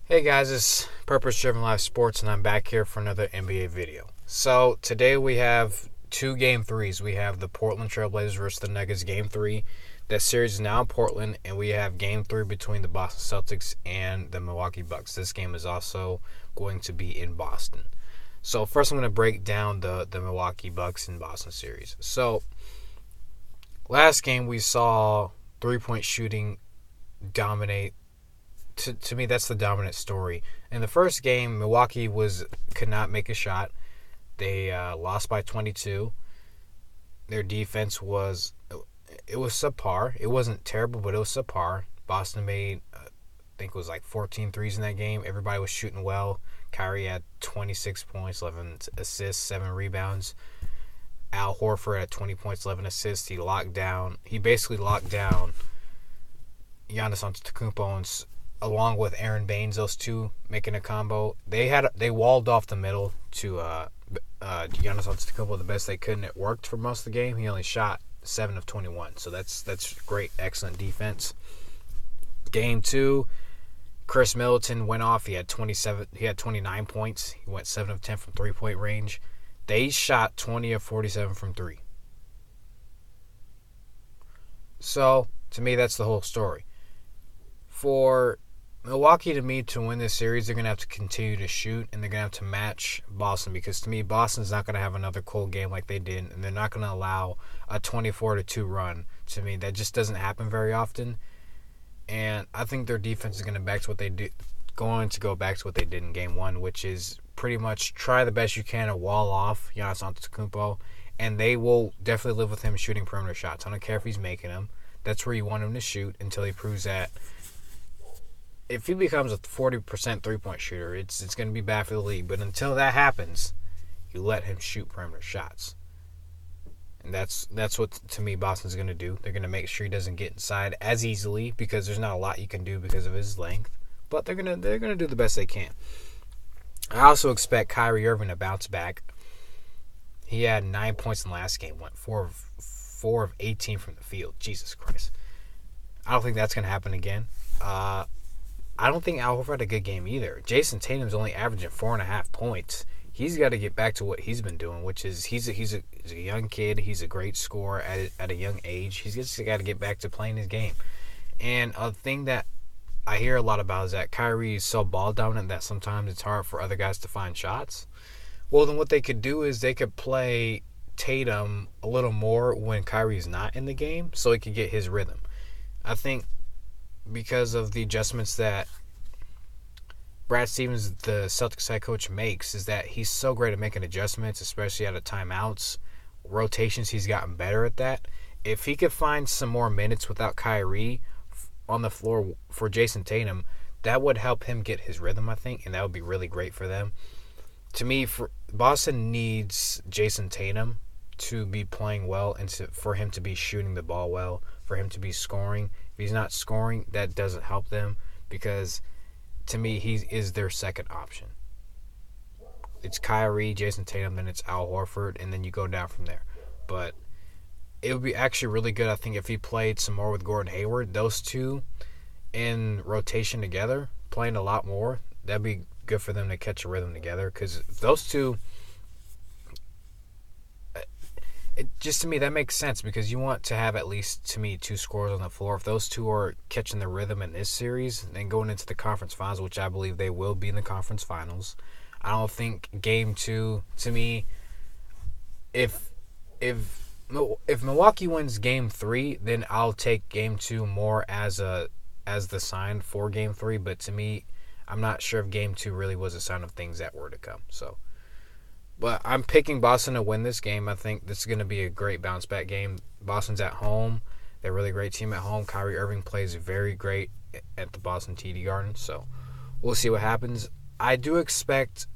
Hey guys, it's Purpose Driven Live Sports, and I'm back here for another NBA video. So today we have two Game 3s. We have the Portland Trailblazers versus the Nuggets Game 3. That series is now in Portland, and we have Game 3 between the Boston Celtics and the Milwaukee Bucks. This game is also going to be in Boston. So first I'm going to break down the Milwaukee Bucks and Boston series. So last game we saw three-point shooting dominate. To me, that's the dominant story. In the first game, Milwaukee could not make a shot. They lost by 22. Their defense was subpar. It wasn't terrible, but it was subpar. Boston made, I think it was like 14 threes in that game. Everybody was shooting well. Kyrie had 26 points, 11 assists, 7 rebounds. Al Horford had 20 points, 11 assists. He basically locked down Giannis Antetokounmpo along with Aaron Baines, those two making a combo. They walled off the middle to Giannis Antetokounmpo the best they could, and it worked for most of the game. He only shot 7 of 21, so that's great, excellent defense. Game 2, Chris Middleton went off. He had 29 points. He went 7 of 10 from 3-point range. They shot 20 of 47 from 3. So to me, that's the whole story. For Milwaukee, to me, to win this series, they're going to have to continue to shoot, and they're going to have to match Boston, because to me, Boston's not going to have another cold game like they did, and they're not going to allow a 24-2 run. To me, that just doesn't happen very often, and I think their defense is going to go back to what they did in Game 1, which is pretty much try the best you can to wall off Giannis Antetokounmpo, and they will definitely live with him shooting perimeter shots. I don't care if he's making them. That's where you want him to shoot until he proves that. If he becomes a 40% three-point shooter, it's going to be bad for the league. But until that happens, you let him shoot perimeter shots. And that's what, to me, Boston's going to do. They're going to make sure he doesn't get inside as easily, because there's not a lot you can do because of his length. But they're going to do the best they can. I also expect Kyrie Irving to bounce back. He had 9 points in the last game, went 4 of 18 from the field. Jesus Christ. I don't think that's going to happen again. I don't think Al Horford had a good game either. Jason Tatum's only averaging 4.5 points. He's got to get back to what he's been doing, which is he's a young kid. He's a great scorer at a young age. He's just got to get back to playing his game. And a thing that I hear a lot about is that Kyrie is so ball dominant that sometimes it's hard for other guys to find shots. Well, then what they could do is they could play Tatum a little more when Kyrie's not in the game, so he could get his rhythm. I think because of the adjustments that Brad Stevens, the Celtics head coach, makes, is that he's so great at making adjustments, especially out of timeouts, rotations. He's gotten better at that. If he could find some more minutes without Kyrie on the floor for Jason Tatum, that would help him get his rhythm, I think, and that would be really great for them. To me, Boston needs Jason Tatum to be playing well and for him to be shooting the ball well, for him to be scoring. If he's not scoring, that doesn't help them, because to me, he is their second option. It's Kyrie, Jason Tatum, then it's Al Horford, and then you go down from there. But it would be actually really good, I think, if he played some more with Gordon Hayward. Those two in rotation together, playing a lot more, that'd be good for them to catch a rhythm together, because those two, just to me, that makes sense, because you want to have at least, to me, 2 scorers on the floor. If those two are catching the rhythm in this series, then going into the conference finals, which I believe they will be in the conference finals, I don't think Game 2, to me, if Milwaukee wins Game 3, then I'll take Game 2 more as the sign for Game 3. But to me, I'm not sure if Game 2 really was a sign of things that were to come. But I'm picking Boston to win this game. I think this is going to be a great bounce-back game. Boston's at home. They're a really great team at home. Kyrie Irving plays very great at the Boston TD Garden. So we'll see what happens. I do expect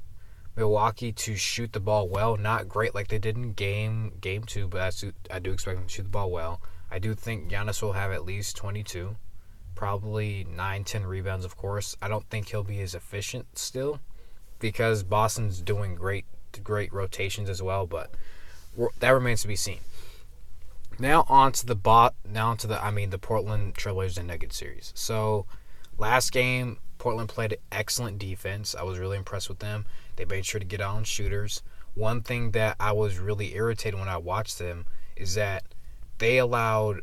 Milwaukee to shoot the ball well. Not great like they did in Game 2, but I do expect them to shoot the ball well. I do think Giannis will have at least 22. Probably 9-10 rebounds, of course. I don't think he'll be as efficient still, because Boston's doing great rotations as well, but that remains to be seen. Now on to the Portland Trailblazers and Nuggets series. So last game, Portland played excellent defense. I was really impressed with them. They made sure to get on shooters. One thing that I was really irritated when I watched them is that they allowed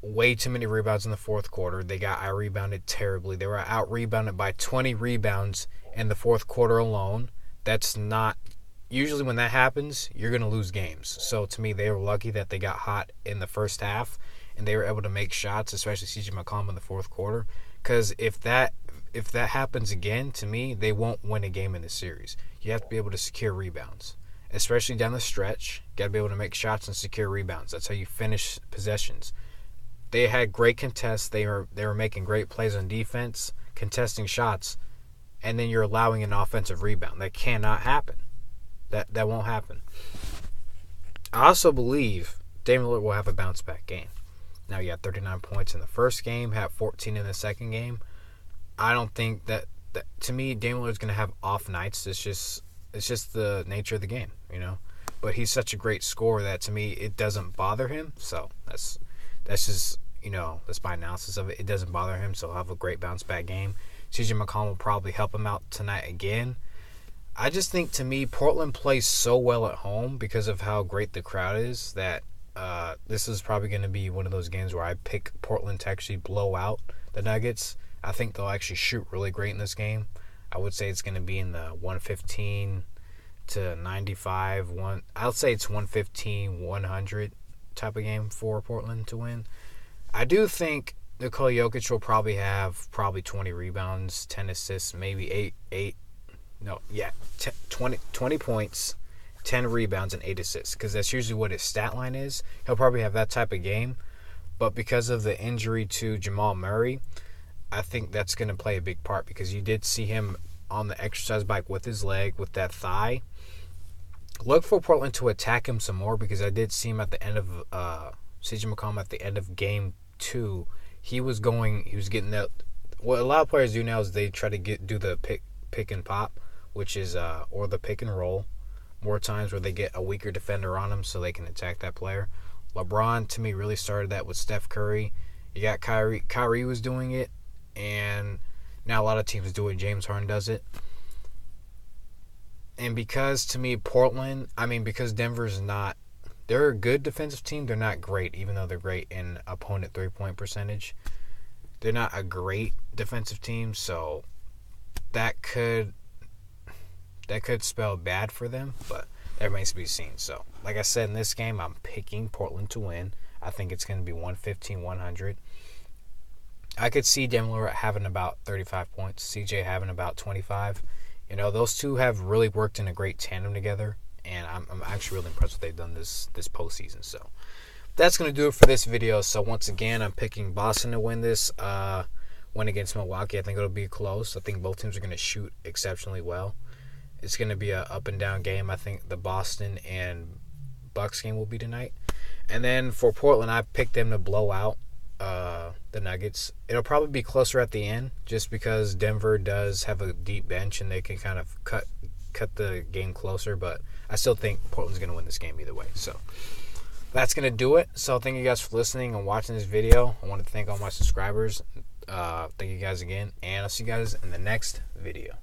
way too many rebounds in the fourth quarter. They got out-rebounded terribly. They were out-rebounded by 20 rebounds in the fourth quarter alone. That's not... Usually when that happens, you're going to lose games. So to me, they were lucky that they got hot in the first half and they were able to make shots, especially C.J. McCollum in the fourth quarter. Because if that happens again, to me, they won't win a game in the series. You have to be able to secure rebounds, especially down the stretch. You got to be able to make shots and secure rebounds. That's how you finish possessions. They had great contests. They were making great plays on defense, contesting shots, and then you're allowing an offensive rebound. That cannot happen. That won't happen. I also believe Damian Lillard will have a bounce-back game. Now, he had 39 points in the first game, had 14 in the second game. I don't think that to me, Damian Lillard's going to have off nights. It's just the nature of the game, you know. But he's such a great scorer that, to me, it doesn't bother him. So that's just, you know, that's my analysis of it. It doesn't bother him, so he'll have a great bounce-back game. C.J. McCollum will probably help him out tonight again. I just think, to me, Portland plays so well at home because of how great the crowd is that this is probably going to be one of those games where I pick Portland to actually blow out the Nuggets. I think they'll actually shoot really great in this game. I would say it's going to be in the 115 to 95. I'll say it's 115-100 type of game for Portland to win. I do think Nikola Jokic will probably have 20 rebounds, 10 assists, maybe 20 points, 10 rebounds, and 8 assists, because that's usually what his stat line is. He'll probably have that type of game, but because of the injury to Jamal Murray, I think that's going to play a big part, because you did see him on the exercise bike with his leg, with that thigh. Look for Portland to attack him some more, because I did see him at the end of C.J. McCollum at the end of game 2. He was getting that. What a lot of players do now is they try to do the pick and pop, which is or the pick and roll, more times where they get a weaker defender on them so they can attack that player. LeBron, to me, really started that with Steph Curry. You got Kyrie. Kyrie was doing it, and now a lot of teams do it. James Harden does it. And because, to me, because Denver's not, they're a good defensive team. They're not great, even though they're great in opponent three-point percentage. They're not a great defensive team, so that could spell bad for them, but that remains to be seen. So, like I said, in this game, I'm picking Portland to win. I think it's going to be 115-100. I could see Damian Lillard having about 35 points, CJ having about 25. You know, those two have really worked in a great tandem together, and I'm actually really impressed what they've done this postseason. So, that's going to do it for this video. So, once again, I'm picking Boston to win this. Win against Milwaukee. I think it'll be close. I think both teams are going to shoot exceptionally well. It's going to be an up and down game. I think the Boston and Bucks game will be tonight. And then for Portland, I picked them to blow out the Nuggets. It'll probably be closer at the end, just because Denver does have a deep bench and they can kind of cut the game closer. But I still think Portland's going to win this game either way. So that's going to do it. So thank you guys for listening and watching this video. I want to thank all my subscribers. Thank you guys again, and I'll see you guys in the next video.